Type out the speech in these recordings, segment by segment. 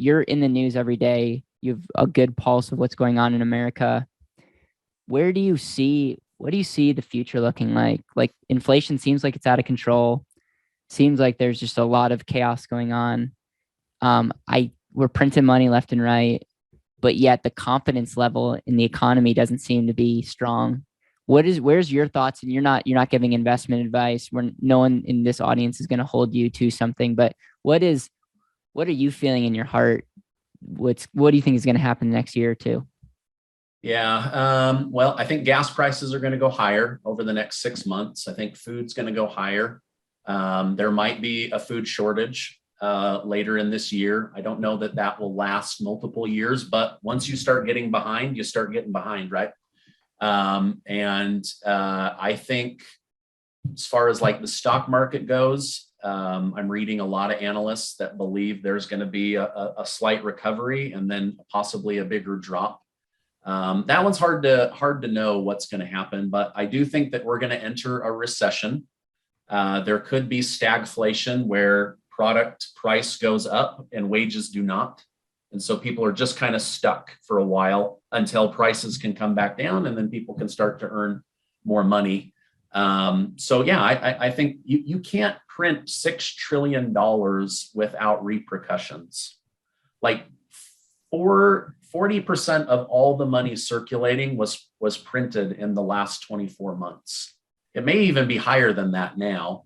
you're in the news every day. You have a good pulse of what's going on in America. What do you see the future looking like? Like inflation seems like it's out of control. Seems like there's just a lot of chaos going on. We're printing money left and right, but yet the confidence level in the economy doesn't seem to be strong. Where's your thoughts? And you're not giving investment advice. No one in this audience is going to hold you to something, but what are you feeling in your heart? What do you think is going to happen the next year or two? Yeah. Well, I think gas prices are going to go higher over the next 6 months. I think food's going to go higher. There might be a food shortage later in this year. I don't know that will last multiple years, but once you start getting behind, you start getting behind, right? I think as far as like the stock market goes, I'm reading a lot of analysts that believe there's going to be a slight recovery and then possibly a bigger drop. That one's hard to know what's going to happen, but I do think that we're going to enter a recession. There could be stagflation where product price goes up and wages do not. And so people are just kind of stuck for a while until prices can come back down and then people can start to earn more money. I think you can't print $6 trillion without repercussions. Like 40% of all the money circulating was printed in the last 24 months. It may even be higher than that now.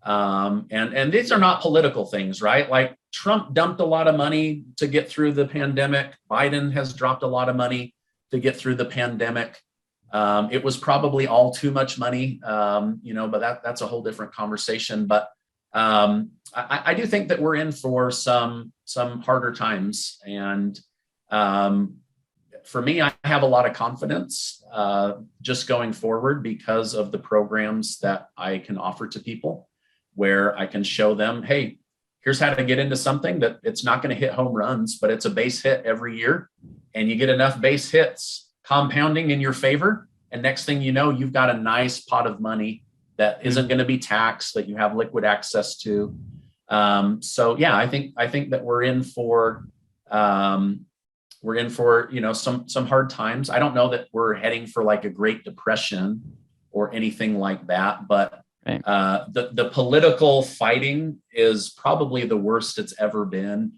And these are not political things, right? Like Trump dumped a lot of money to get through the pandemic. Biden has dropped a lot of money to get through the pandemic. It was probably all too much money, but that's a whole different conversation. But I do think that we're in for some harder times. And for me, I have a lot of confidence just going forward because of the programs that I can offer to people, where I can show them, hey, here's how to get into something that it's not going to hit home runs, but it's a base hit every year. And you get enough base hits compounding in your favor. And next thing you know, you've got a nice pot of money that isn't going to be taxed, that you have liquid access to. I think that we're in for some hard times. I don't know that we're heading for like a Great Depression or anything like that, but right. The political fighting is probably the worst it's ever been.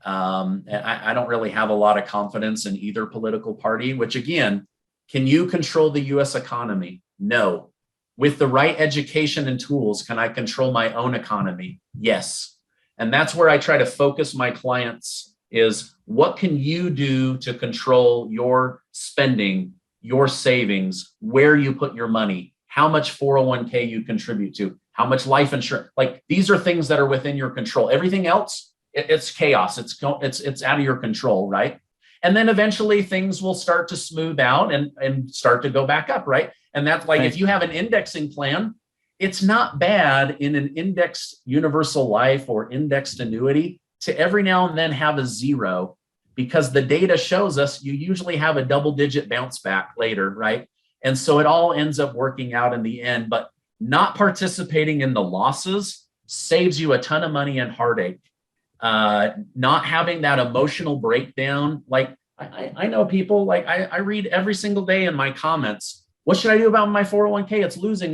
And I don't really have a lot of confidence in either political party, which again, can you control the US economy? No. With the right education and tools, can I control my own economy? Yes. And that's where I try to focus my clients is what can you do to control your spending, your savings, where you put your money, how much 401k you contribute to, how much life insurance, like these are things that are within your control. Everything else, it's chaos. It's out of your control, right? And then eventually things will start to smooth out and start to go back up, right? And that's like, right. If you have an indexing plan, it's not bad in an indexed universal life or indexed annuity to every now and then have a zero, because the data shows us you usually have a double-digit bounce back later, right? And so it all ends up working out in the end, but not participating in the losses saves you a ton of money and heartache. Not having that emotional breakdown. Like I know people, like I read every single day in my comments, what should I do about my 401k? It's losing.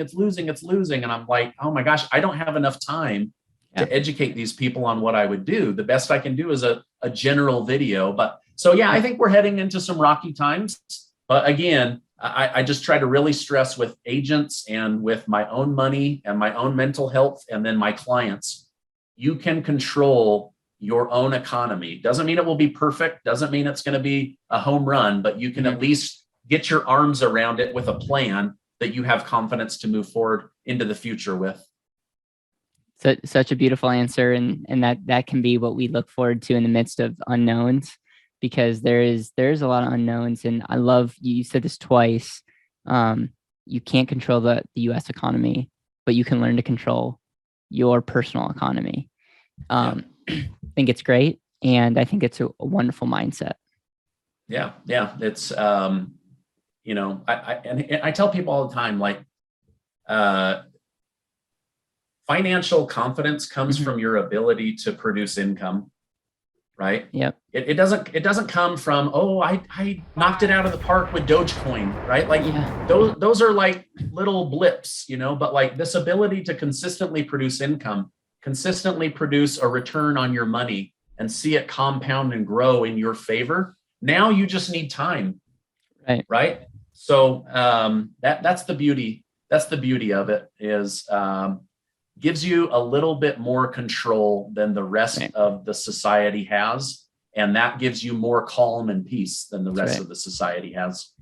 And I'm like, oh my gosh, I don't have enough time to educate these people on what I would do. The best I can do is a general video. But so, yeah, I think we're heading into some rocky times. But again, I just try to really stress with agents and with my own money and my own mental health and then my clients, you can control your own economy. Doesn't mean it will be perfect. Doesn't mean it's going to be a home run, but you can at least get your arms around it with a plan that you have confidence to move forward into the future with. So, such a beautiful answer. And that can be what we look forward to in the midst of unknowns, because there's a lot of unknowns. And I love, you said this twice, you can't control the US economy, but you can learn to control your personal economy. I think it's great. And I think it's a wonderful mindset. Yeah. It's, I tell people all the time, like, financial confidence comes from your ability to produce income, right? Yep. It doesn't come from, oh, I knocked it out of the park with Dogecoin, right? Like those are like little blips, but like this ability to consistently produce income, consistently produce a return on your money and see it compound and grow in your favor. Now you just need time. Right. So that's the beauty. That's the beauty of it, is gives you a little bit more control than the rest of the society has. And that gives you more calm and peace than the rest of the society has.